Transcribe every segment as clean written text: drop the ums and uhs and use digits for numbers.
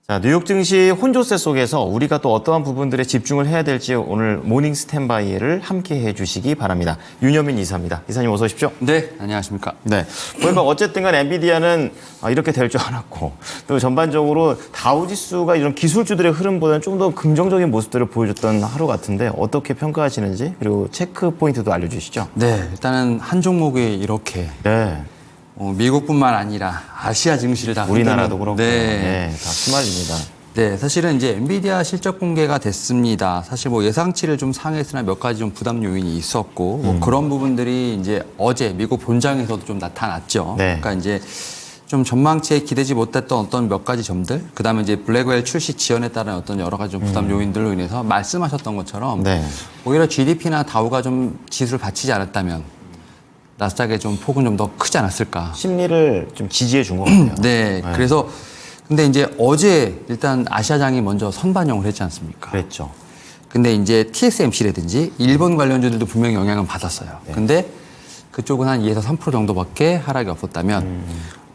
자, 뉴욕 증시 혼조세 속에서 우리가 또 어떠한 부분들에 집중을 해야 될지 오늘 모닝 스탠바이를 함께 해주시기 바랍니다. 윤여민 이사입니다. 이사님 어서 오십시오. 네, 안녕하십니까. 네, 보니까 어쨌든 간 엔비디아는 이렇게 될 줄 알았고 또 전반적으로 다우지수가 이런 기술주들의 흐름보다는 좀 더 긍정적인 모습들을 보여줬던 하루 같은데 어떻게 평가하시는지 그리고 체크 포인트도 알려주시죠. 네, 일단은 한 종목이 이렇게 네, 미국뿐만 아니라 아시아 증시를 다 우리나라도 흔드는, 그렇고 네. 다 휘말립니다. 네, 사실은 이제 엔비디아 실적 공개가 됐습니다. 사실 뭐 예상치를 좀 상회했으나 몇 가지 좀 부담 요인이 있었고 뭐 그런 부분들이 이제 어제 미국 본장에서도 좀 나타났죠. 네. 그러니까 이제 좀 전망치에 기대지 못했던 어떤 몇 가지 점들, 그다음에 이제 블랙웰 출시 지연에 따른 어떤 여러 가지 좀 부담 요인들로 인해서 말씀하셨던 것처럼 네. 오히려 GDP나 다우가 좀 지수를 받치지 않았다면 나스닥의 좀 폭은 좀 더 크지 않았을까. 심리를 좀 지지해 준 것 같아요. 네, 그래서 근데 이제 어제 일단 아시아장이 먼저 선반영을 했지 않습니까? 그랬죠. 근데 이제 TSMC라든지 일본 관련주들도 분명히 영향은 받았어요. 네. 근데 그쪽은 한 2에서 3% 정도밖에 하락이 없었다면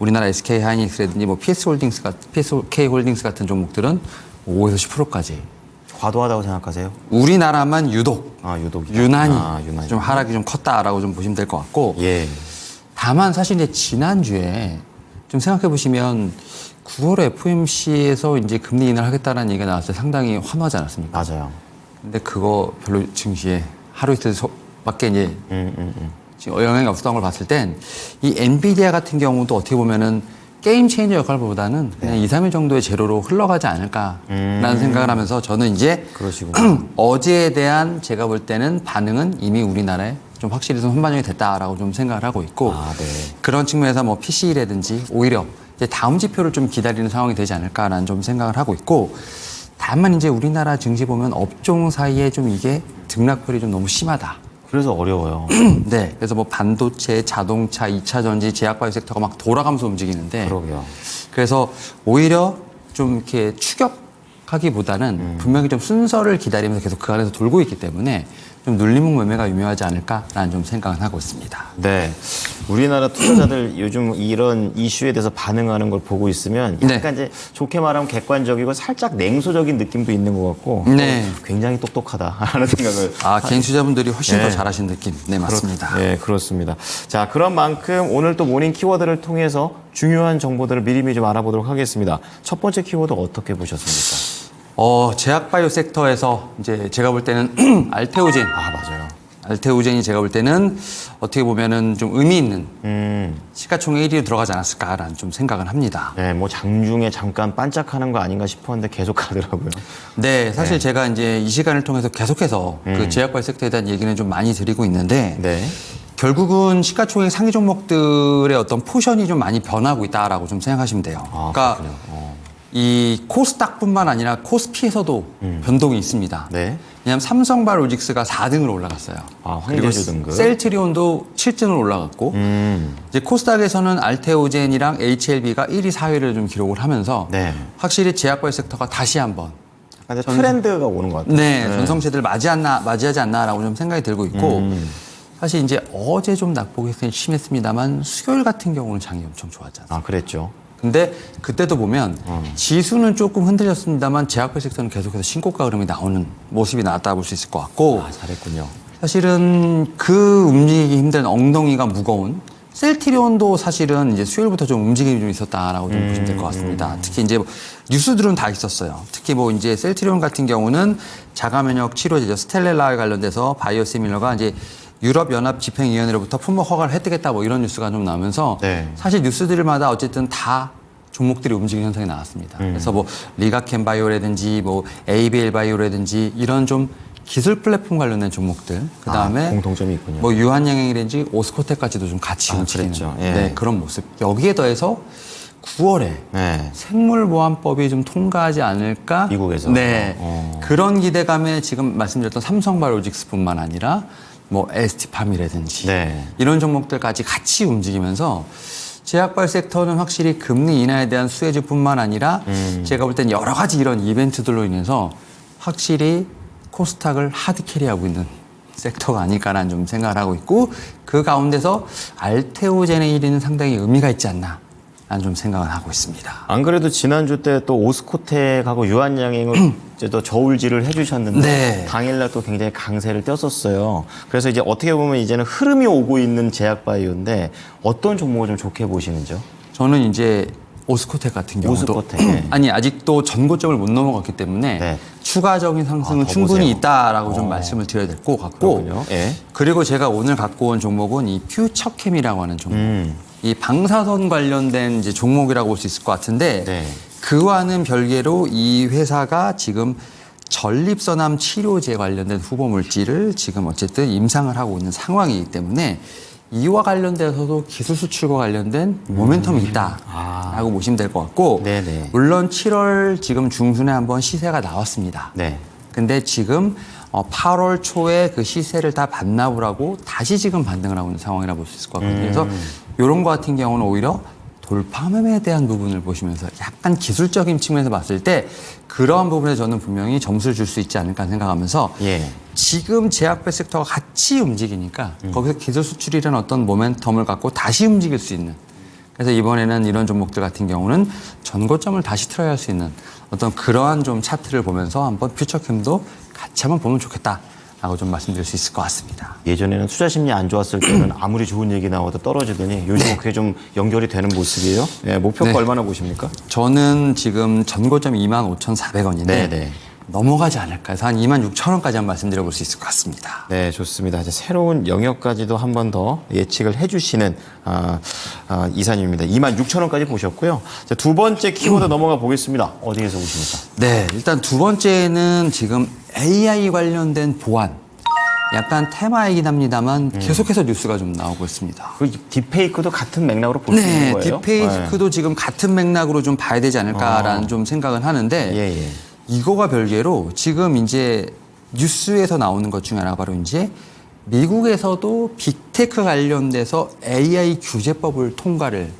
우리나라 SK 하이닉스라든지 뭐 PSK 홀딩스 같은 종목들은 5에서 10%까지. 과도하다고 생각하세요? 우리나라만 유독 유독이다. 유난히 좀 하락이 좀 컸다라고 좀 보시면 될 것 같고. 예. 다만 사실 이제 지난주에 좀 생각해 보시면 9월 FOMC에서 이제 금리 인하를 하겠다는 얘기가 나왔을 때 상당히 환호하지 않았습니까? 맞아요. 근데 그거 별로 증시에 하루 이틀밖에 이제 지금 영향이 없었던 걸 봤을 땐 이 엔비디아 같은 경우도 어떻게 보면은 게임 체인저 역할보다는 그냥 2, 3일 정도의 재료로 흘러가지 않을까라는 생각을 하면서 저는 이제 그러시군요. 어제에 대한 제가 볼 때는 반응은 이미 우리나라에 좀 확실히 좀 선반영이 됐다라고 좀 생각을 하고 있고 네. 그런 측면에서 뭐 PC라든지 오히려 이제 다음 지표를 좀 기다리는 상황이 되지 않을까라는 좀 생각을 하고 있고 다만 이제 우리나라 증시 보면 업종 사이에 좀 이게 등락별이 좀 너무 심하다. 그래서 어려워요. 네. 그래서 뭐 반도체, 자동차, 2차 전지, 제약바이오 섹터가 막 돌아가면서 움직이는데 그러게요. 그래서 오히려 좀 이렇게 추격하기보다는 분명히 좀 순서를 기다리면서 계속 그 안에서 돌고 있기 때문에 좀 눌림목 매매가 유명하지 않을까라는 좀 생각은 하고 있습니다. 네. 우리나라 투자자들 요즘 이런 이슈에 대해서 반응하는 걸 보고 있으면 약간 이제 좋게 말하면 객관적이고 살짝 냉소적인 느낌도 있는 것 같고 네. 굉장히 똑똑하다 하는 생각을 개인 투자분들이 훨씬 더 잘하신 느낌. 네, 맞습니다. 네, 그렇습니다. 자, 그런 만큼 오늘 또 모닝 키워드를 통해서 중요한 정보들을 미리미리 좀 알아보도록 하겠습니다. 첫 번째 키워드 어떻게 보셨습니까? 제약바이오 섹터에서 이제 제가 볼 때는 알테오젠. 맞아요. 알테오젠이 제가 볼 때는 어떻게 보면은 좀 의미 있는 시가총액 1위로 들어가지 않았을까라는 좀 생각은 합니다. 네, 뭐 장중에 잠깐 반짝하는 거 아닌가 싶었는데 계속 가더라고요. 네, 사실 제가 이제 이 시간을 통해서 계속해서 그 제약바이오 섹터에 대한 얘기는 좀 많이 드리고 있는데 네. 결국은 시가총액 상위 종목들의 어떤 포션이 좀 많이 변하고 있다라고 좀 생각하시면 돼요. 그러니까 그렇군요. 이 코스닥뿐만 아니라 코스피에서도 변동이 있습니다. 네. 왜냐하면 삼성바이오로직스가 4등으로 올라갔어요. 황제주 등급. 셀트리온도 7등으로 올라갔고 이제 코스닥에서는 알테오젠이랑 HLB가 1위, 4위를 좀 기록을 하면서 네. 확실히 제약바이오 섹터가 다시 한번 트렌드가 오는 것 같아요. 네, 전성시대를 맞이하지 않나라고 좀 생각이 들고 있고 사실 이제 어제 좀 낙폭이 심했습니다만 수요일 같은 경우는 장이 엄청 좋았지 않습니까? 그랬죠. 근데 그때도 보면 지수는 조금 흔들렸습니다만 제약바이오 섹터는 계속해서 신고가 흐름이 나오는 모습이 나왔다 볼 수 있을 것 같고 잘했군요. 사실은 그 움직이기 힘든 엉덩이가 무거운 셀트리온도 사실은 이제 수요일부터 좀 움직임이 좀 있었다라고 좀 보시면 될 것 같습니다. 특히 이제 뉴스들은 다 있었어요. 특히 뭐 이제 셀트리온 같은 경우는 자가면역 치료제죠. 스텔렐라에 관련돼서 바이오시밀러가 이제 유럽연합 집행위원회로부터 품목 허가를 획득했다 뭐 이런 뉴스가 좀 나오면서 사실 뉴스들마다 어쨌든 다 종목들이 움직이는 현상이 나왔습니다. 그래서 뭐 리가켄 바이오라든지 뭐 ABL 바이오라든지 이런 좀 기술 플랫폼 관련된 종목들 그다음에 공통점이 있군요. 뭐 유한양행이라든지 오스코텍까지도 좀 같이 움직이는 네, 그런 모습. 여기에 더해서 9월에 생물보안법이 좀 통과하지 않을까? 미국에서. 네. 그런 기대감에 지금 말씀드렸던 삼성바이오로직스뿐만 아니라 뭐 ST팜이라든지 이런 종목들까지 같이 움직이면서 제약바이오 섹터는 확실히 금리 인하에 대한 수혜주뿐만 아니라 제가 볼 땐 여러 가지 이런 이벤트들로 인해서 확실히 코스닥을 하드캐리하고 있는 섹터가 아닐까라는 좀 생각을 하고 있고 그 가운데서 알테오젠의 1위는 상당히 의미가 있지 않나 좀 생각을 하고 있습니다. 안 그래도 지난주 때 또 오스코텍하고 유한양행을 이제 또 저울질을 해주셨는데 네. 당일날 또 굉장히 강세를 띄었었어요. 그래서 이제 어떻게 보면 이제는 흐름이 오고 있는 제약바이오인데 어떤 종목을 좀 좋게 보시는지요? 저는 이제 오스코텍 같은 경우도 오스코텍. 아니 아직도 전고점을 못 넘어갔기 때문에 네. 추가적인 상승은 더 충분히 보세요. 있다라고 좀 말씀을 드려야 될 것 같고 그렇군요. 예. 그리고 제가 오늘 갖고 온 종목은 이 퓨처캠이라고 하는 종목. 이 방사선 관련된 이제 종목이라고 볼 수 있을 것 같은데 네. 그와는 별개로 이 회사가 지금 전립선암 치료제 관련된 후보 물질을 지금 어쨌든 임상을 하고 있는 상황이기 때문에 이와 관련돼서도 기술 수출과 관련된 모멘텀이 있다라고 보시면 될 것 같고 네네. 물론 7월 지금 중순에 한번 시세가 나왔습니다. 네. 근데 지금 8월 초에 그 시세를 다 반납을 하고 다시 지금 반등을 하고 있는 상황이라 볼 수 있을 것 같거든요. 그래서 이런 거 같은 경우는 오히려 돌파매매에 대한 부분을 보시면서 약간 기술적인 측면에서 봤을 때 그러한 부분에 저는 분명히 점수를 줄 수 있지 않을까 생각하면서 예. 지금 제약배 섹터가 같이 움직이니까 거기서 기술 수출이라는 어떤 모멘텀을 갖고 다시 움직일 수 있는 그래서 이번에는 이런 종목들 같은 경우는 전고점을 다시 트라이 할 수 있는 어떤 그러한 좀 차트를 보면서 한번 퓨처캠도 같이 한번 보면 좋겠다라고 좀 말씀드릴 수 있을 것 같습니다. 예전에는 투자 심리 안 좋았을 때는 아무리 좋은 얘기 나와도 떨어지더니 요즘은 그게 좀 연결이 되는 모습이에요. 예, 목표가 네. 얼마나 보십니까? 저는 지금 전고점 25,400원인데 네네. 넘어가지 않을까 해서 한 26,000원까지 한번 말씀드려 볼 수 있을 것 같습니다. 네, 좋습니다. 이제 새로운 영역까지도 한 번 더 예측을 해주시는 이사님입니다. 26,000원까지 보셨고요. 자, 두 번째 키워드 넘어가 보겠습니다. 어디에서 보십니까? 네, 일단 두 번째는 지금 AI 관련된 보안. 약간 테마이긴 합니다만 계속해서 뉴스가 좀 나오고 있습니다. 그 딥페이크도 같은 맥락으로 볼 수 있는 네, 거예요? 딥페이크도 지금 같은 맥락으로 좀 봐야 되지 않을까라는 좀 생각은 하는데 예, 예. 이거와 별개로 지금 이제 뉴스에서 나오는 것 중에 하나가 바로 이제 미국에서도 빅테크 관련돼서 AI 규제법을 통과를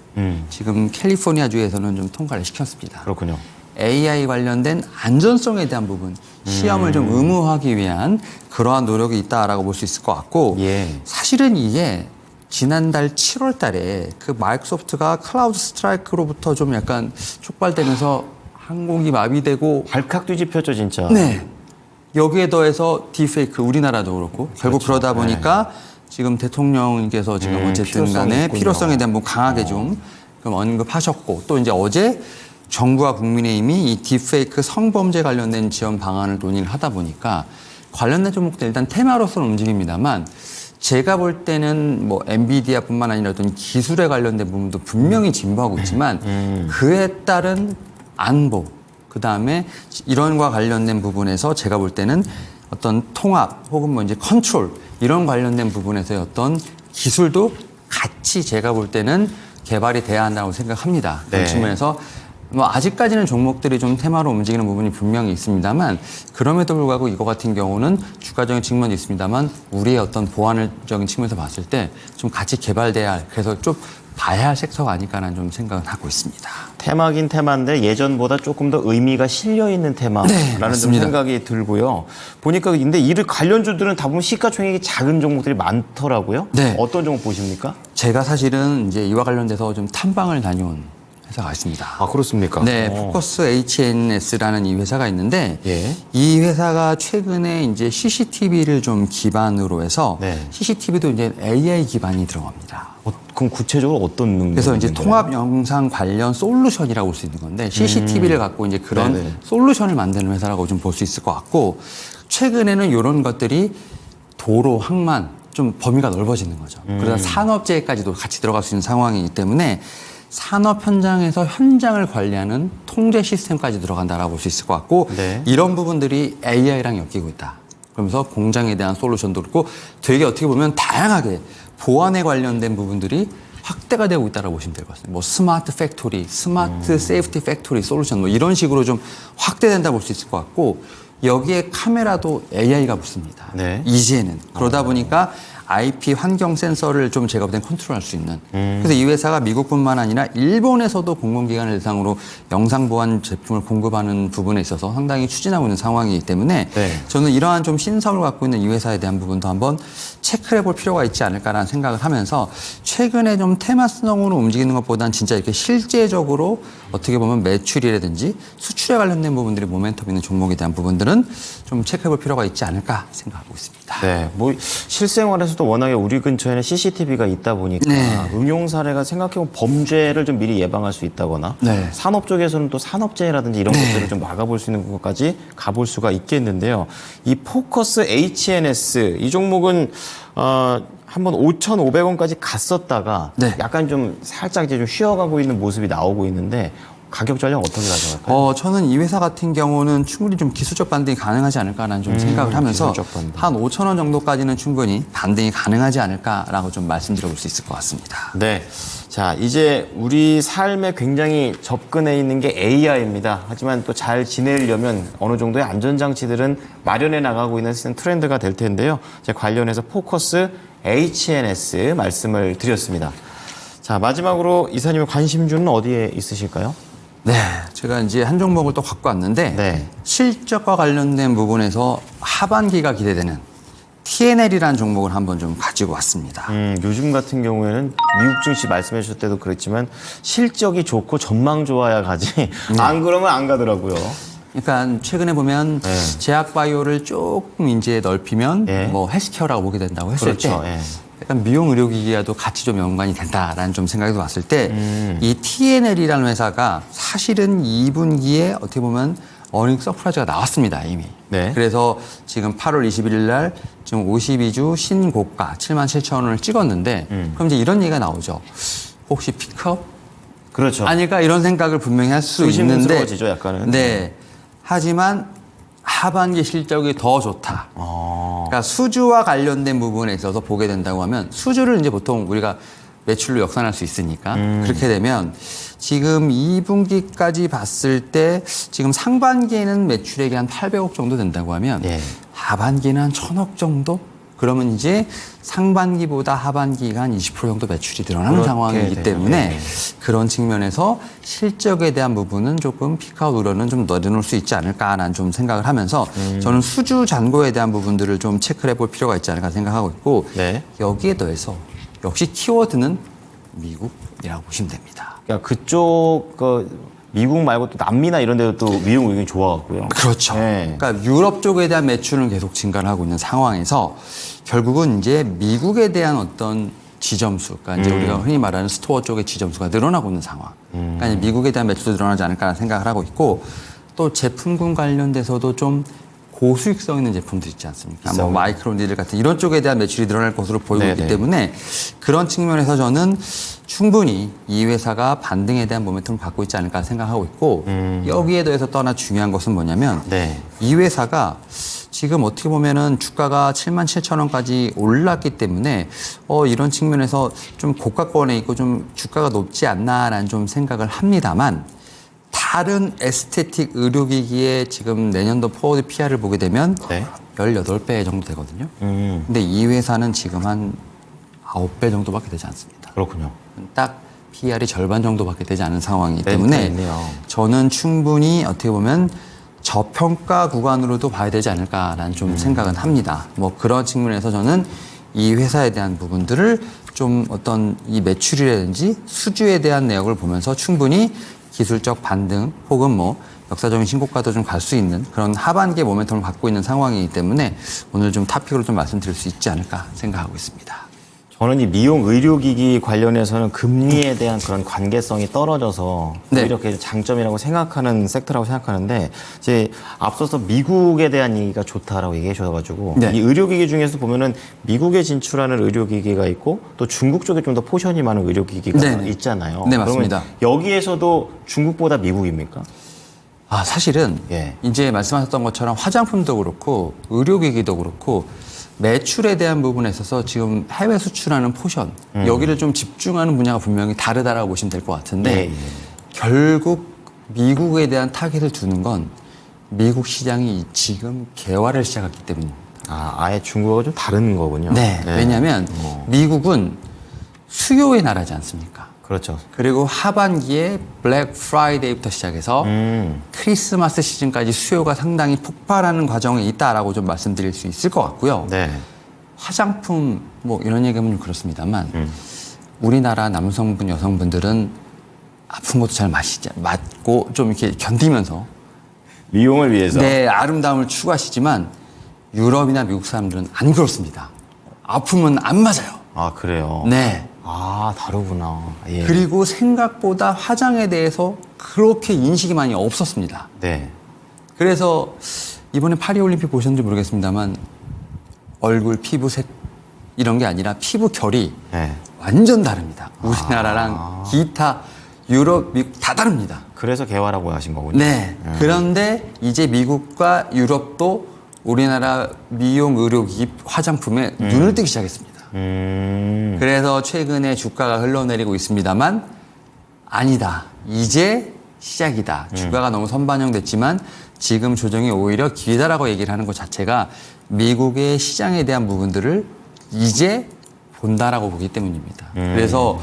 지금 캘리포니아주에서는 좀 통과를 시켰습니다. 그렇군요. AI 관련된 안전성에 대한 부분, 시험을 좀 의무화하기 위한 그러한 노력이 있다라고 볼 수 있을 것 같고 예. 사실은 이게 지난달 7월 달에 그 마이크로소프트가 클라우드 스트라이크로부터 좀 약간 촉발되면서 항공기 마비되고 발칵 뒤집혔죠, 진짜. 네. 여기에 더해서 딥페이크 우리나라도 그렇고 결국 그러다 보니까 지금 대통령께서 지금 어쨌든 필요성이 간에 있군요. 필요성에 대한 부분 강하게 좀 언급하셨고 또 이제 어제 정부와 국민의힘이 이 딥페이크 성범죄 관련된 지원 방안을 논의를 하다 보니까 관련된 종목들 일단 테마로서는 움직입니다만 제가 볼 때는 뭐 엔비디아뿐만 아니라 어떤 기술에 관련된 부분도 분명히 진보하고 있지만 그에 따른 안보 그다음에 이런과 관련된 부분에서 제가 볼 때는 어떤 통합 혹은 뭐 이제 컨트롤 이런 관련된 부분에서의 어떤 기술도 같이 제가 볼 때는 개발이 돼야 한다고 생각합니다. 그런 네. 측면에서 뭐 아직까지는 종목들이 좀 테마로 움직이는 부분이 분명히 있습니다만 그럼에도 불구하고 이거 같은 경우는 주가적인 측면도 있습니다만 우리의 어떤 보완적인 측면에서 봤을 때 좀 같이 개발돼야 할 그래서 좀 봐야 할 섹터가 아닐까라는 좀 생각은 하고 있습니다. 테마긴 테마인데 예전보다 조금 더 의미가 실려 있는 테마라는 좀 맞습니다. 생각이 들고요. 보니까 근데 이 관련주들은 다보면 시가총액이 작은 종목들이 많더라고요. 네. 어떤 종목 보십니까? 제가 사실은 이제 이와 관련돼서 좀 탐방을 다녀온 회사가 있습니다. 아, 그렇습니까? 네, 포커스 HNS라는 이 회사가 있는데 예. 이 회사가 최근에 이제 CCTV를 좀 기반으로 해서 네. CCTV도 이제 AI 기반이 들어갑니다. 그럼 구체적으로 어떤 능력이 그래서 이제 있는 거예요? 통합 영상 관련 솔루션이라고 볼 수 있는 건데 CCTV를 갖고 이제 그런 네네. 솔루션을 만드는 회사라고 좀 볼 수 있을 것 같고 최근에는 이런 것들이 도로, 항만 좀 범위가 넓어지는 거죠. 그러다 산업재해까지도 같이 들어갈 수 있는 상황이기 때문에 산업 현장에서 현장을 관리하는 통제 시스템까지 들어간다라고 볼 수 있을 것 같고 네. 이런 부분들이 AI랑 엮이고 있다. 그러면서 공장에 대한 솔루션도 그렇고 되게 어떻게 보면 다양하게 보안에 관련된 부분들이 확대가 되고 있다고 보시면 될 것 같습니다. 뭐 스마트 팩토리, 스마트 세이프티 팩토리 솔루션 뭐 이런 식으로 좀 확대된다 볼 수 있을 것 같고 여기에 카메라도 AI가 붙습니다. 네. 이제는 그러다 보니까 IP 환경 센서를 좀 제가 볼 땐 컨트롤할 수 있는. 그래서 이 회사가 미국뿐만 아니라 일본에서도 공공기관을 대상으로 영상 보안 제품을 공급하는 부분에 있어서 상당히 추진하고 있는 상황이기 때문에 네. 저는 이러한 좀 신성을 갖고 있는 이 회사에 대한 부분도 한번 체크를 해볼 필요가 있지 않을까라는 생각을 하면서 최근에 좀 테마성으로 움직이는 것보다는 진짜 이렇게 실제적으로 어떻게 보면 매출이라든지 수출에 관련된 부분들이 모멘텀 있는 종목에 대한 부분들은 좀 체크해볼 필요가 있지 않을까 생각하고 있습니다. 네, 뭐 실생활에서도 워낙에 우리 근처에는 CCTV가 있다 보니까 네. 응용 사례가 생각해보면 범죄를 좀 미리 예방할 수 있다거나 네. 산업 쪽에서는 또 산업재해라든지 이런 것들을 좀 막아볼 수 있는 것까지 가볼 수가 있겠는데요. 이 포커스 HNS 이 종목은 한번 5,500원까지 갔었다가 네. 약간 좀 살짝 이제 좀 쉬어가고 있는 모습이 나오고 있는데 가격 전략 어떻게 가져갈까요? 저는 이 회사 같은 경우는 충분히 좀 기술적 반등이 가능하지 않을까라는 좀 생각을 하면서 기술적 반등. 한 5,000원 정도까지는 충분히 반등이 가능하지 않을까라고 좀 말씀드려볼 수 있을 것 같습니다. 네. 자, 이제 우리 삶에 굉장히 접근해 있는 게 AI입니다. 하지만 또 잘 지내려면 어느 정도의 안전장치들은 마련해 나가고 있는 트렌드가 될 텐데요. 제 관련해서 포커스 HNS 말씀을 드렸습니다. 자, 마지막으로 이사님의 관심주는 어디에 있으실까요? 네, 제가 이제 한 종목을 또 갖고 왔는데 네. 실적과 관련된 부분에서 하반기가 기대되는 TNL이라는 종목을 한번 좀 가지고 왔습니다. 요즘 같은 경우에는 미국 증시 말씀해 주실 때도 그랬지만 실적이 좋고 전망 좋아야 가지 안 그러면 안 가더라고요. 그러니까 최근에 보면 네. 제약바이오를 조금 이제 넓히면 네. 뭐 헬스케어라고 보게 된다고 했을 그렇죠. 때 예. 약간 미용 의료기기와도 같이 좀 연관이 된다라는 좀 생각이 왔을 때 이 TNL이라는 회사가 사실은 2분기에 어떻게 보면 어닝 서프라이즈가 나왔습니다 이미. 네. 그래서 지금 8월 21일 날 지금 52주 신고가 77,000원을 찍었는데 그럼 이제 이런 얘기가 나오죠. 혹시 피크업 그렇죠. 아닐까 이런 생각을 분명히 할 수 있는데 의심스러워지죠, 약간은. 네. 하지만 하반기 실적이 더 좋다. 그러니까 수주와 관련된 부분에 있어서 보게 된다고 하면 수주를 이제 보통 우리가 매출로 역산할 수 있으니까 그렇게 되면 지금 2분기까지 봤을 때 지금 상반기에는 매출액이 한 800억 정도 된다고 하면 예. 하반기는 한 1,000억 정도? 그러면 이제 상반기보다 하반기가 한 20% 정도 매출이 늘어나는 그렇게 상황이기 되죠. 때문에 네. 그런 측면에서 실적에 대한 부분은 조금 피크아웃 우려는 좀 내려놓을 수 있지 않을까라는 좀 생각을 하면서 저는 수주 잔고에 대한 부분들을 좀 체크를 해볼 필요가 있지 않을까 생각하고 있고 네. 여기에 더해서 역시 키워드는 미국이라고 보시면 됩니다. 그러니까 그쪽 미국 말고 또 남미나 이런 데도 또 미용 의견이 좋아갖고요. 그렇죠. 네. 그러니까 유럽 쪽에 대한 매출은 계속 증가를 하고 있는 상황에서 결국은 이제 미국에 대한 어떤 지점수, 그러니까 이제 우리가 흔히 말하는 스토어 쪽의 지점수가 늘어나고 있는 상황. 그러니까 이제 미국에 대한 매출도 늘어나지 않을까라는 생각을 하고 있고 또 제품군 관련돼서도 좀 고수익성 있는 제품들 있지 않습니까? 뭐 마이크로 니들 같은 이런 쪽에 대한 매출이 늘어날 것으로 보이고 네네. 있기 때문에 그런 측면에서 저는 충분히 이 회사가 반등에 대한 모멘텀을 갖고 있지 않을까 생각하고 있고 여기에 더해서 또 하나 중요한 것은 뭐냐면 네. 이 회사가 지금 어떻게 보면은 주가가 77,000원까지 올랐기 때문에 이런 측면에서 좀 고가권에 있고 좀 주가가 높지 않나라는 좀 생각을 합니다만 다른 에스테틱 의료기기의 지금 내년도 포워드 PR을 보게 되면 네. 18배 정도 되거든요. 근데 이 회사는 지금 한 9배 정도밖에 되지 않습니다. 그렇군요. 딱 PR이 절반 정도밖에 되지 않은 상황이기 때문에 있네요. 저는 충분히 어떻게 보면 저평가 구간으로도 봐야 되지 않을까라는 좀 생각은 합니다. 뭐 그런 측면에서 저는 이 회사에 대한 부분들을 좀 어떤 이 매출이라든지 수주에 대한 내역을 보면서 충분히 기술적 반등 혹은 뭐 역사적인 신고가도 좀 갈 수 있는 그런 하반기의 모멘텀을 갖고 있는 상황이기 때문에 오늘 좀 탑픽으로 좀 말씀드릴 수 있지 않을까 생각하고 있습니다. 저는 이 미용 의료기기 관련해서는 금리에 대한 그런 관계성이 떨어져서 네. 이렇게 장점이라고 생각하는 섹터라고 생각하는데 이제 앞서서 미국에 대한 얘기가 좋다라고 얘기해 주셔가지고 네. 이 의료기기 중에서 보면은 미국에 진출하는 의료기기가 있고 또 중국 쪽에 좀 더 포션이 많은 의료기기가 네네. 있잖아요. 네, 맞습니다. 그러면 여기에서도 중국보다 미국입니까? 사실은 예. 이제 말씀하셨던 것처럼 화장품도 그렇고 의료기기도 그렇고 매출에 대한 부분에 있어서 지금 해외 수출하는 포션 여기를 좀 집중하는 분야가 분명히 다르다라고 보시면 될 것 같은데 예, 예. 결국 미국에 대한 타겟을 두는 건 미국 시장이 지금 개화를 시작했기 때문입니다. 아예 중국어가 좀 다른 거군요. 네. 왜냐하면 미국은 수요의 나라지 않습니까? 그렇죠. 그리고 하반기에 블랙 프라이데이부터 시작해서 크리스마스 시즌까지 수요가 상당히 폭발하는 과정에 있다라고 좀 말씀드릴 수 있을 것 같고요. 네. 화장품 뭐 이런 얘기하면 좀 그렇습니다만 우리나라 남성분 여성분들은 아픈 것도 잘 맞고 좀 이렇게 견디면서 미용을 위해서. 네, 아름다움을 추구하시지만 유럽이나 미국 사람들은 안 그렇습니다. 아프면 안 맞아요. 아, 그래요? 네. 아, 다르구나. 예. 그리고 생각보다 화장에 대해서 그렇게 인식이 많이 없었습니다. 네. 그래서 이번에 파리올림픽 보셨는지 모르겠습니다만 얼굴 피부색 이런 게 아니라 피부 결이 네. 완전 다릅니다. 우리나라랑 기타 유럽, 미국 다 다릅니다. 그래서 개화라고 하신 거군요. 네. 그런데 이제 미국과 유럽도 우리나라 미용 의료기기 화장품에 눈을 뜨기 시작했습니다. 그래서 최근에 주가가 흘러내리고 있습니다만 아니다. 이제 시작이다. 주가가 너무 선반영됐지만 지금 조정이 오히려 기회다라고 얘기를 하는 것 자체가 미국의 시장에 대한 부분들을 이제 본다라고 보기 때문입니다. 그래서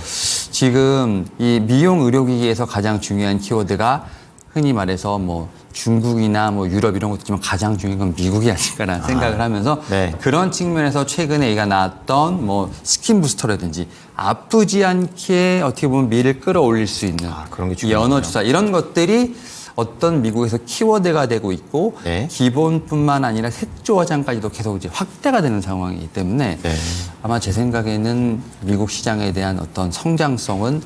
지금 이 미용 의료기기에서 가장 중요한 키워드가 흔히 말해서 뭐 중국이나 뭐 유럽 이런 것도 있지만 가장 중요한 건 미국이 아닐까라는 생각을 하면서 네. 그런 측면에서 최근에 얘가 나왔던 뭐 스킨 부스터라든지 아프지 않게 어떻게 보면 미를 끌어올릴 수 있는 그런 게 이 중요하군요. 연어 주사 이런 것들이 어떤 미국에서 키워드가 되고 있고 네. 기본뿐만 아니라 색조 화장까지도 계속 이제 확대가 되는 상황이기 때문에 네. 아마 제 생각에는 미국 시장에 대한 어떤 성장성은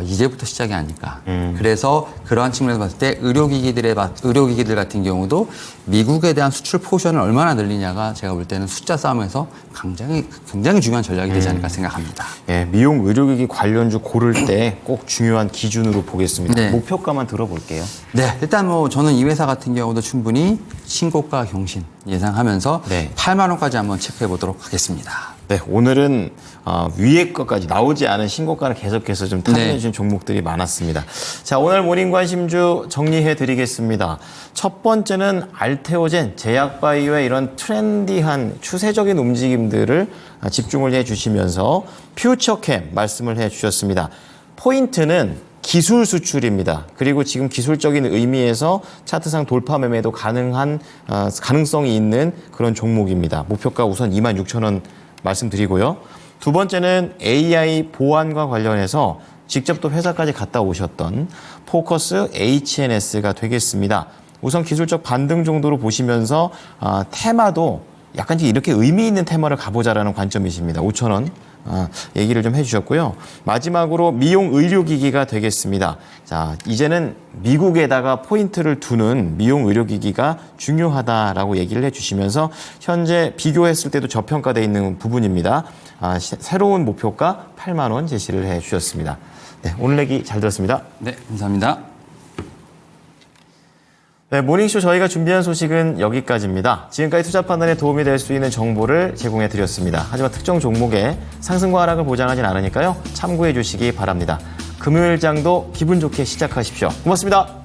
이제부터 시작이 아닐까. 그래서 그러한 측면에서 봤을 때 의료기기들 같은 경우도 미국에 대한 수출 포션을 얼마나 늘리냐가 제가 볼 때는 숫자 싸움에서 굉장히 중요한 전략이 되지 않을까 생각합니다. 예, 미용 의료기기 관련주 고를 때 꼭 중요한 기준으로 보겠습니다. 네. 목표가만 들어볼게요. 네, 일단 뭐 저는 이 회사 같은 경우도 충분히 신고가 경신 예상하면서 네. 8만 원까지 한번 체크해 보도록 하겠습니다. 네, 오늘은 위에 것까지 나오지 않은 신고가를 계속해서 좀 탐내주신 네. 종목들이 많았습니다. 자, 오늘 모닝 관심주 정리해 드리겠습니다. 첫 번째는 알테오젠, 제약바이오의 이런 트렌디한 추세적인 움직임들을 집중을 해 주시면서 퓨처캠 말씀을 해 주셨습니다. 포인트는 기술 수출입니다. 그리고 지금 기술적인 의미에서 차트상 돌파 매매도 가능성이 있는 그런 종목입니다. 목표가 우선 26,000원 말씀드리고요. 두 번째는 AI 보안과 관련해서 직접 또 회사까지 갔다 오셨던 포커스 HNS가 되겠습니다. 우선 기술적 반등 정도로 보시면서 테마도 약간 이렇게 의미 있는 테마를 가보자라는 관점이십니다. 5,000원 얘기를 좀 해주셨고요. 마지막으로 미용 의료기기가 되겠습니다. 자, 이제는 미국에다가 포인트를 두는 미용 의료기기가 중요하다라고 얘기를 해주시면서 현재 비교했을 때도 저평가되어 있는 부분입니다. 새로운 목표가 8만 원 제시를 해주셨습니다. 네, 오늘 얘기 잘 들었습니다. 네, 감사합니다. 네, 모닝쇼 저희가 준비한 소식은 여기까지입니다. 지금까지 투자 판단에 도움이 될 수 있는 정보를 제공해 드렸습니다. 하지만 특정 종목의 상승과 하락을 보장하진 않으니까요. 참고해 주시기 바랍니다. 금요일장도 기분 좋게 시작하십시오. 고맙습니다.